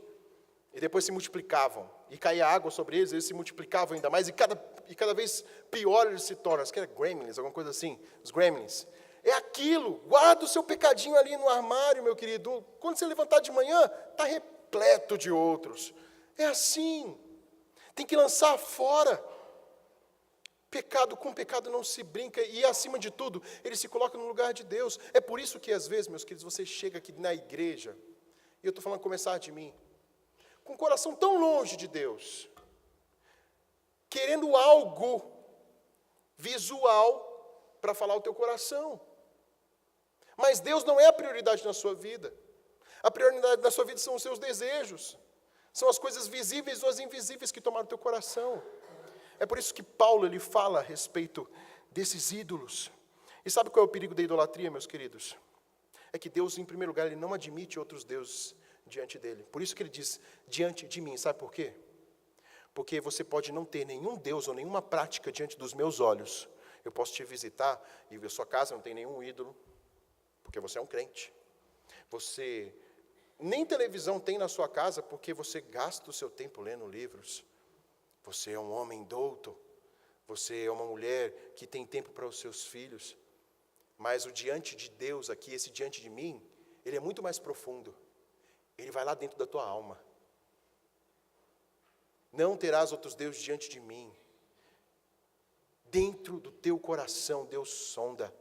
e depois se multiplicavam, e caía água sobre eles se multiplicavam ainda mais, e cada vez pior eles se tornam. Acho que era Gremlins, alguma coisa assim, os Gremlins. É aquilo, guarda o seu pecadinho ali no armário, meu querido. Quando você levantar de manhã, está repleto de outros. É assim, tem que lançar fora. Pecado com pecado não se brinca, e acima de tudo, ele se coloca no lugar de Deus. É por isso que às vezes, meus queridos, você chega aqui na igreja, e eu estou falando começar de mim, com o coração tão longe de Deus, querendo algo visual para falar o teu coração. Mas Deus não é a prioridade na sua vida. A prioridade na sua vida são os seus desejos. São as coisas visíveis ou as invisíveis que tomaram o teu coração. É por isso que Paulo ele fala a respeito desses ídolos. E sabe qual é o perigo da idolatria, meus queridos? É que Deus, em primeiro lugar, ele não admite outros deuses diante dele. Por isso que ele diz, diante de mim. Sabe por quê? Porque você pode não ter nenhum Deus ou nenhuma prática diante dos meus olhos. Eu posso te visitar e ver sua casa, não tem nenhum ídolo, porque você é um crente. Você nem televisão tem na sua casa, porque você gasta o seu tempo lendo livros. Você é um homem douto. Você é uma mulher que tem tempo para os seus filhos. Mas o diante de Deus aqui, esse diante de mim, ele é muito mais profundo. Ele vai lá dentro da tua alma. Não terás outros deuses diante de mim. Dentro do teu coração, Deus sonda.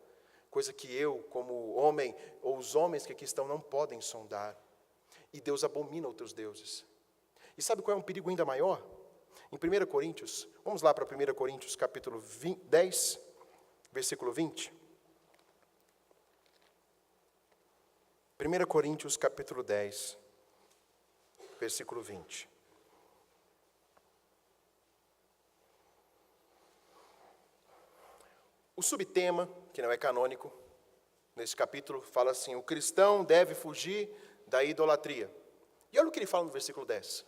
Coisa que eu, como homem, ou os homens que aqui estão, não podem sondar. E Deus abomina outros deuses. E sabe qual é um perigo ainda maior? Em 1 Coríntios, vamos lá para 1 Coríntios capítulo 10, versículo 20. 1 Coríntios capítulo 10, versículo 20. O subtema, que não é canônico, nesse capítulo, fala assim: o cristão deve fugir da idolatria. E olha o que ele fala no versículo 10.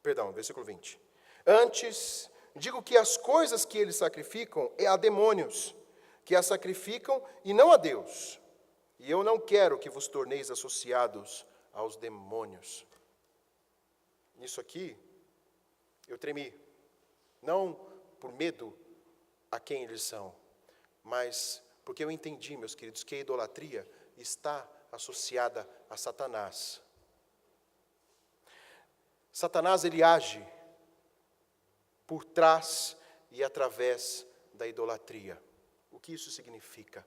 Perdão, versículo 20. Antes, digo que as coisas que eles sacrificam é a demônios, que as sacrificam e não a Deus. E eu não quero que vos torneis associados aos demônios. Nisso aqui, eu tremi. Não por medo a quem eles são, mas porque eu entendi, meus queridos, que a idolatria está associada a Satanás. Satanás, ele age por trás e através da idolatria. O que isso significa?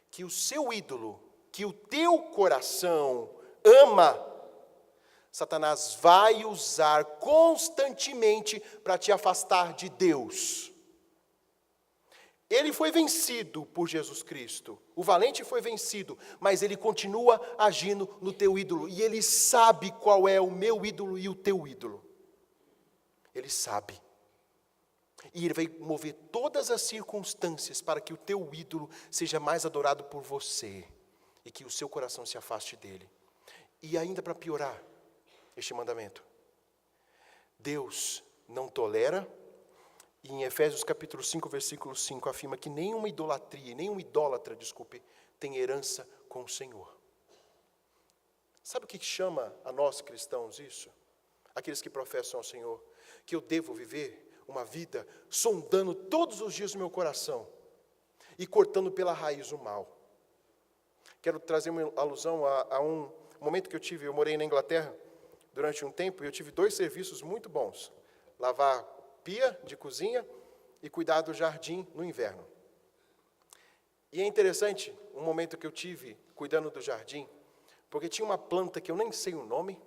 Que o seu ídolo, que o teu coração ama, Satanás vai usar constantemente para te afastar de Deus. Ele foi vencido por Jesus Cristo. O valente foi vencido, mas ele continua agindo no teu ídolo. E ele sabe qual é o meu ídolo e o teu ídolo. Ele sabe. E ele vai mover todas as circunstâncias para que o teu ídolo seja mais adorado por você. E que o seu coração se afaste dele. E ainda para piorar este mandamento, Deus não tolera. E em Efésios capítulo 5, versículo 5, afirma que nenhuma idolatria, nenhum idólatra, tem herança com o Senhor. Sabe o que chama a nós cristãos isso? Aqueles que professam ao Senhor, que eu devo viver uma vida sondando todos os dias o meu coração e cortando pela raiz o mal. Quero trazer uma alusão a um momento que eu morei na Inglaterra durante um tempo e eu tive 2 serviços muito bons. Lavar pia de cozinha e cuidar do jardim no inverno. E é interessante um momento que eu tive cuidando do jardim, porque tinha uma planta que eu nem sei o nome,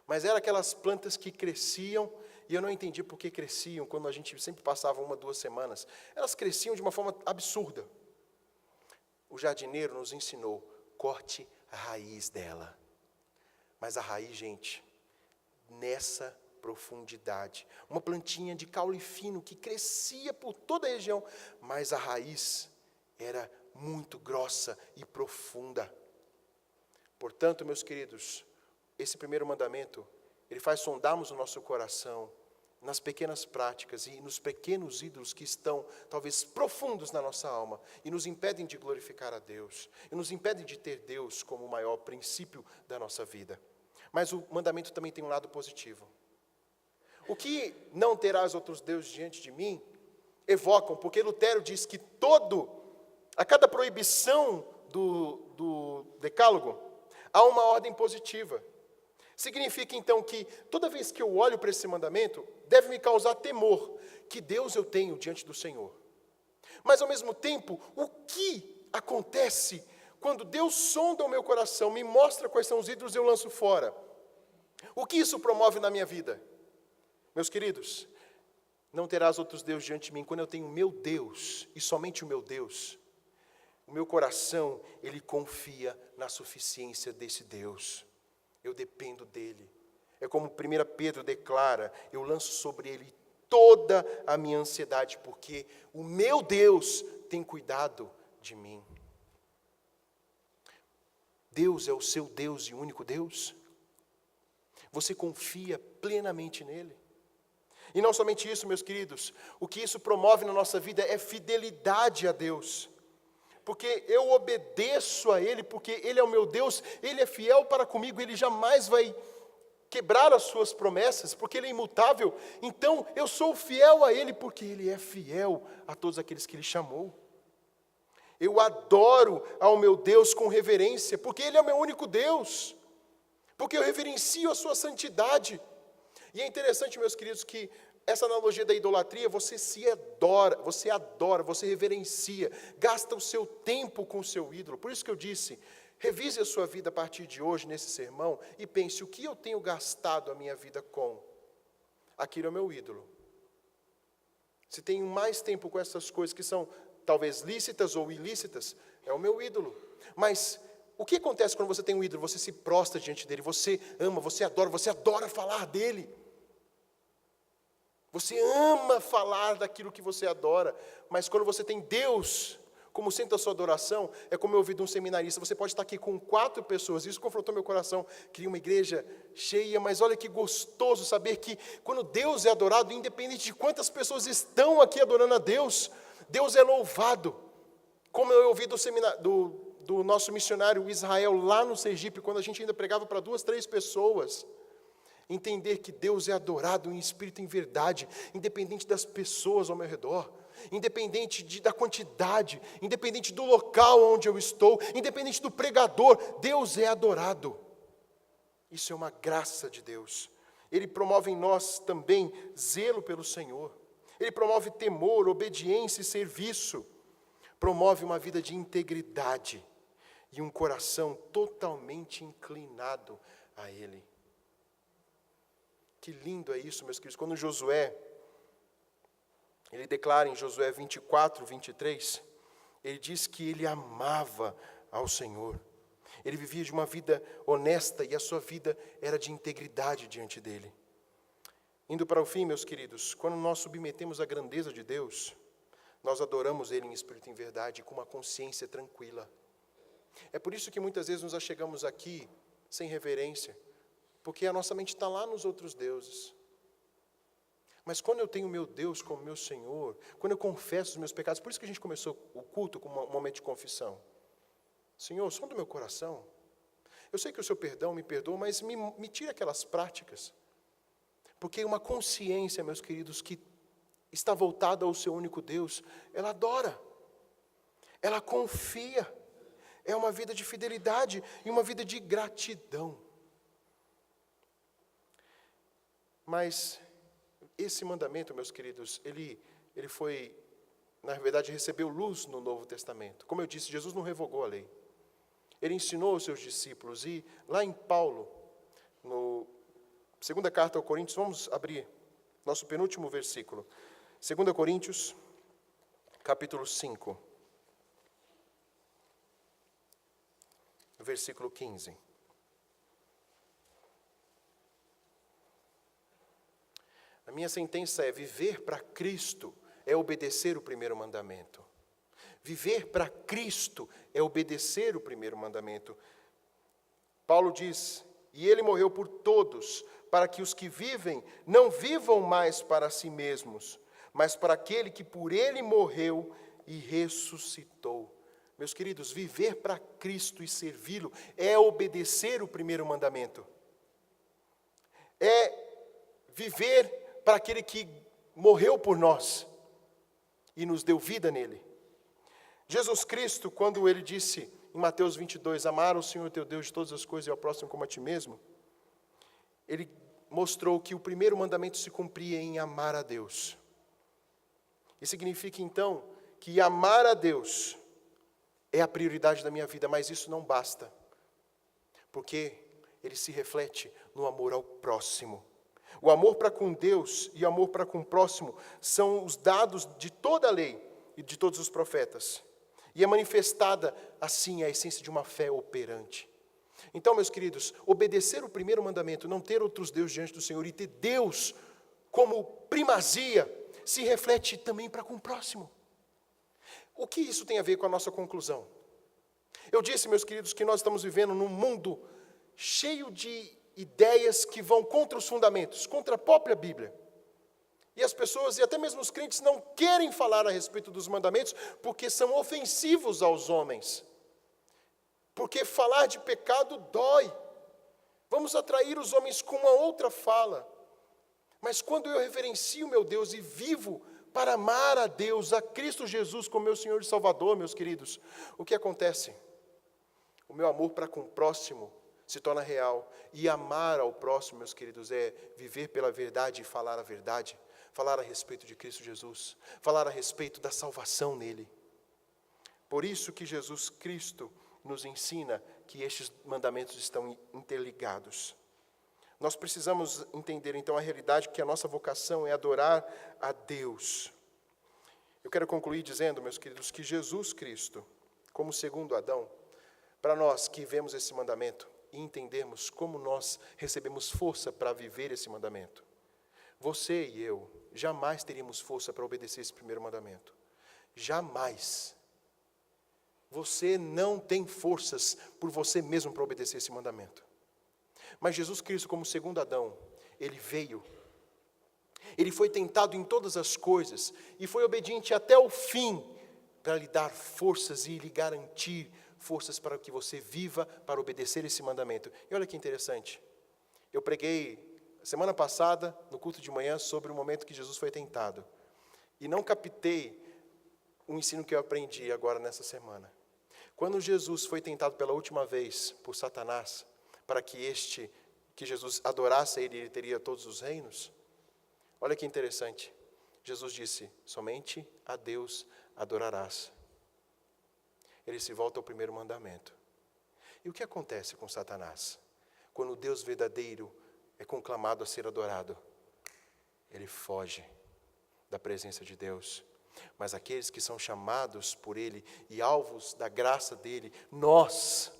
mas eram aquelas plantas que cresciam, e eu não entendi por que cresciam, quando a gente sempre passava 1, 2 semanas. Elas cresciam de uma forma absurda. O jardineiro nos ensinou, corte a raiz dela. Mas a raiz, gente, nessa profundidade. Uma plantinha de caule fino que crescia por toda a região, mas a raiz era muito grossa e profunda. Portanto, meus queridos, esse primeiro mandamento, ele faz sondarmos o nosso coração nas pequenas práticas e nos pequenos ídolos que estão, talvez, profundos na nossa alma e nos impedem de glorificar a Deus, e nos impedem de ter Deus como o maior princípio da nossa vida. Mas o mandamento também tem um lado positivo. O que não terás outros deuses diante de mim, evocam, porque Lutero diz que a cada proibição do decálogo, há uma ordem positiva. Significa então que toda vez que eu olho para esse mandamento, deve me causar temor, que Deus eu tenho diante do Senhor. Mas ao mesmo tempo, o que acontece quando Deus sonda o meu coração, me mostra quais são os ídolos, eu lanço fora? O que isso promove na minha vida? Meus queridos, não terás outros deuses diante de mim. Quando eu tenho o meu Deus, e somente o meu Deus, o meu coração, ele confia na suficiência desse Deus. Eu dependo dele. É como 1 Pedro declara, eu lanço sobre ele toda a minha ansiedade, porque o meu Deus tem cuidado de mim. Deus é o seu Deus e único Deus? Você confia plenamente nele? E não somente isso, meus queridos, o que isso promove na nossa vida é fidelidade a Deus. Porque eu obedeço a Ele, porque Ele é o meu Deus, Ele é fiel para comigo, Ele jamais vai quebrar as suas promessas, porque Ele é imutável. Então, eu sou fiel a Ele, porque Ele é fiel a todos aqueles que Ele chamou. Eu adoro ao meu Deus com reverência, porque Ele é o meu único Deus, porque eu reverencio a sua santidade. E é interessante, meus queridos, que essa analogia da idolatria, você adora, você reverencia, gasta o seu tempo com o seu ídolo. Por isso que eu disse, revise a sua vida a partir de hoje, nesse sermão, e pense, o que eu tenho gastado a minha vida com? Aquilo é o meu ídolo. Se tenho mais tempo com essas coisas que são, talvez, lícitas ou ilícitas, é o meu ídolo. Mas o que acontece quando você tem um ídolo? Você se prostra diante dele, você ama, você adora falar dele. Você ama falar daquilo que você adora, mas quando você tem Deus como centro da sua adoração, é como eu ouvi de um seminarista, você pode estar aqui com 4 pessoas, isso confrontou meu coração, queria uma igreja cheia, mas olha que gostoso saber que quando Deus é adorado, independente de quantas pessoas estão aqui adorando a Deus, Deus é louvado. Como eu ouvi do nosso missionário Israel lá no Sergipe, quando a gente ainda pregava para 2, 3 pessoas, entender que Deus é adorado em espírito e em verdade, independente das pessoas ao meu redor, independente da quantidade, independente do local onde eu estou, independente do pregador, Deus é adorado. Isso é uma graça de Deus. Ele promove em nós também zelo pelo Senhor. Ele promove temor, obediência e serviço. Promove uma vida de integridade e um coração totalmente inclinado a Ele. Que lindo é isso, meus queridos. Quando Josué, ele declara em Josué 24, 23, ele diz que ele amava ao Senhor. Ele vivia de uma vida honesta e a sua vida era de integridade diante dele. Indo para o fim, meus queridos, quando nós submetemos a grandeza de Deus, nós adoramos Ele em espírito e em verdade, com uma consciência tranquila. É por isso que muitas vezes nos achegamos aqui sem reverência, porque a nossa mente está lá nos outros deuses. Mas quando eu tenho meu Deus como meu Senhor, quando eu confesso os meus pecados, por isso que a gente começou o culto com um momento de confissão. Senhor, som do meu coração. Eu sei que o seu perdão me perdoa, mas me tira aquelas práticas. Porque uma consciência, meus queridos, que está voltada ao seu único Deus, ela adora, ela confia. É uma vida de fidelidade e uma vida de gratidão. Mas esse mandamento, meus queridos, ele foi, na verdade, recebeu luz no Novo Testamento. Como eu disse, Jesus não revogou a lei. Ele ensinou aos seus discípulos. E lá em Paulo, no segunda carta aos Coríntios, vamos abrir nosso penúltimo versículo. 2 Coríntios, capítulo 5. Versículo 15. A minha sentença é: viver para Cristo é obedecer o primeiro mandamento. Viver para Cristo é obedecer o primeiro mandamento. Paulo diz, e ele morreu por todos, para que os que vivem não vivam mais para si mesmos, mas para aquele que por ele morreu e ressuscitou. Meus queridos, viver para Cristo e servi-lo é obedecer o primeiro mandamento. É viver para aquele que morreu por nós e nos deu vida nele. Jesus Cristo, quando ele disse em Mateus 22, amar o Senhor teu Deus de todas as coisas e ao próximo como a ti mesmo, ele mostrou que o primeiro mandamento se cumpria em amar a Deus. Isso significa então que amar a Deus é a prioridade da minha vida, mas isso não basta, porque ele se reflete no amor ao próximo. O amor para com Deus e o amor para com o próximo são os dados de toda a lei e de todos os profetas. E é manifestada assim a essência de uma fé operante. Então, meus queridos, obedecer o primeiro mandamento, não ter outros deuses diante do Senhor e ter Deus como primazia, se reflete também para com o próximo. O que isso tem a ver com a nossa conclusão? Eu disse, meus queridos, que nós estamos vivendo num mundo cheio de ideias que vão contra os fundamentos, contra a própria Bíblia. E as pessoas, e até mesmo os crentes, não querem falar a respeito dos mandamentos porque são ofensivos aos homens. Porque falar de pecado dói. Vamos atrair os homens com uma outra fala. Mas quando eu reverencio meu Deus e vivo para amar a Deus, a Cristo Jesus como meu Senhor e Salvador, meus queridos, o que acontece? O meu amor para com o próximo se torna real. E amar ao próximo, meus queridos, é viver pela verdade e falar a verdade. Falar a respeito de Cristo Jesus, falar a respeito da salvação nele. Por isso que Jesus Cristo nos ensina que estes mandamentos estão interligados. Nós precisamos entender então a realidade que a nossa vocação é adorar a Deus. Eu quero concluir dizendo, meus queridos, que Jesus Cristo, como segundo Adão, para nós que vemos esse mandamento e entendemos como nós recebemos força para viver esse mandamento, você e eu jamais teríamos força para obedecer esse primeiro mandamento. Jamais. Você não tem forças por você mesmo para obedecer esse mandamento. Mas Jesus Cristo, como segundo Adão, ele veio. Ele foi tentado em todas as coisas e foi obediente até o fim para lhe dar forças e lhe garantir forças para que você viva para obedecer esse mandamento. E olha que interessante. Eu preguei semana passada, no culto de manhã, sobre o momento que Jesus foi tentado. E não captei o ensino que eu aprendi agora nessa semana. Quando Jesus foi tentado pela última vez por Satanás, para que Jesus adorasse ele teria todos os reinos, olha que interessante. Jesus disse, somente a Deus adorarás. Ele se volta ao primeiro mandamento. E o que acontece com Satanás? Quando o Deus verdadeiro é conclamado a ser adorado, ele foge da presença de Deus. Mas aqueles que são chamados por ele e alvos da graça dele, nós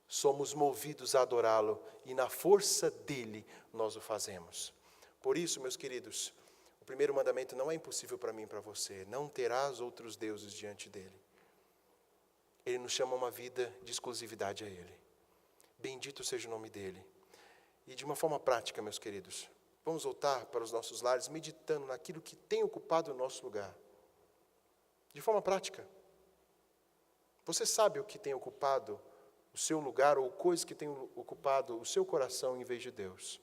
somos movidos a adorá-lo e na força dele nós o fazemos. Por isso, meus queridos, o primeiro mandamento não é impossível para mim e para você. Não terás outros deuses diante dele. Ele nos chama a uma vida de exclusividade a ele. Bendito seja o nome dele. E de uma forma prática, meus queridos, vamos voltar para os nossos lares meditando naquilo que tem ocupado o nosso lugar. De forma prática. Você sabe o que tem ocupado o seu lugar ou coisas que têm ocupado o seu coração em vez de Deus?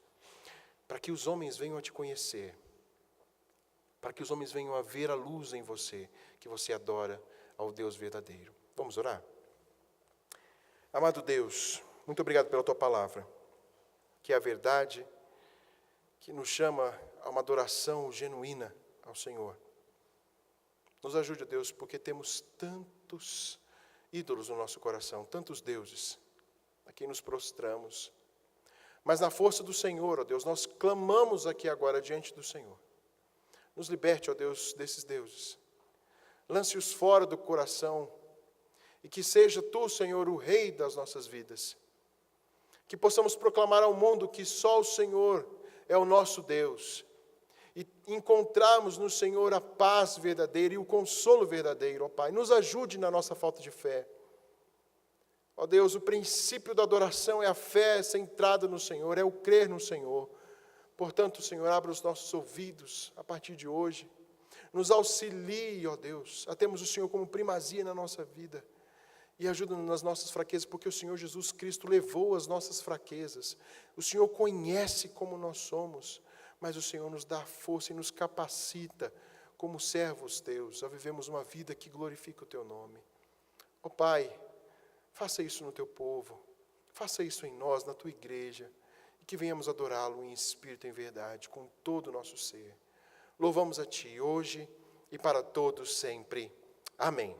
Para que os homens venham a te conhecer. Para que os homens venham a ver a luz em você, que você adora ao Deus verdadeiro. Vamos orar? Amado Deus, muito obrigado pela tua palavra, que é a verdade, que nos chama a uma adoração genuína ao Senhor. Nos ajude, Deus, porque temos tantos ídolos no nosso coração, tantos deuses, a quem nos prostramos. Mas na força do Senhor, ó Deus, nós clamamos aqui agora diante do Senhor. Nos liberte, ó Deus, desses deuses. Lance-os fora do coração e que seja Tu, Senhor, o Rei das nossas vidas. Que possamos proclamar ao mundo que só o Senhor é o nosso Deus. E encontrarmos no Senhor a paz verdadeira e o consolo verdadeiro, ó Pai. Nos ajude na nossa falta de fé. Ó Deus, o princípio da adoração é a fé centrada no Senhor, é o crer no Senhor. Portanto, Senhor, abra os nossos ouvidos a partir de hoje. Nos auxilie, ó Deus, a termos o Senhor como primazia na nossa vida. E ajuda-nos nas nossas fraquezas, porque o Senhor Jesus Cristo levou as nossas fraquezas. O Senhor conhece como nós somos, mas o Senhor nos dá força e nos capacita como servos teus, a vivermos uma vida que glorifica o teu nome. Ó Pai, faça isso no teu povo, faça isso em nós, na tua igreja, e que venhamos adorá-lo em espírito e em verdade, com todo o nosso ser. Louvamos a Ti hoje e para todos sempre. Amém.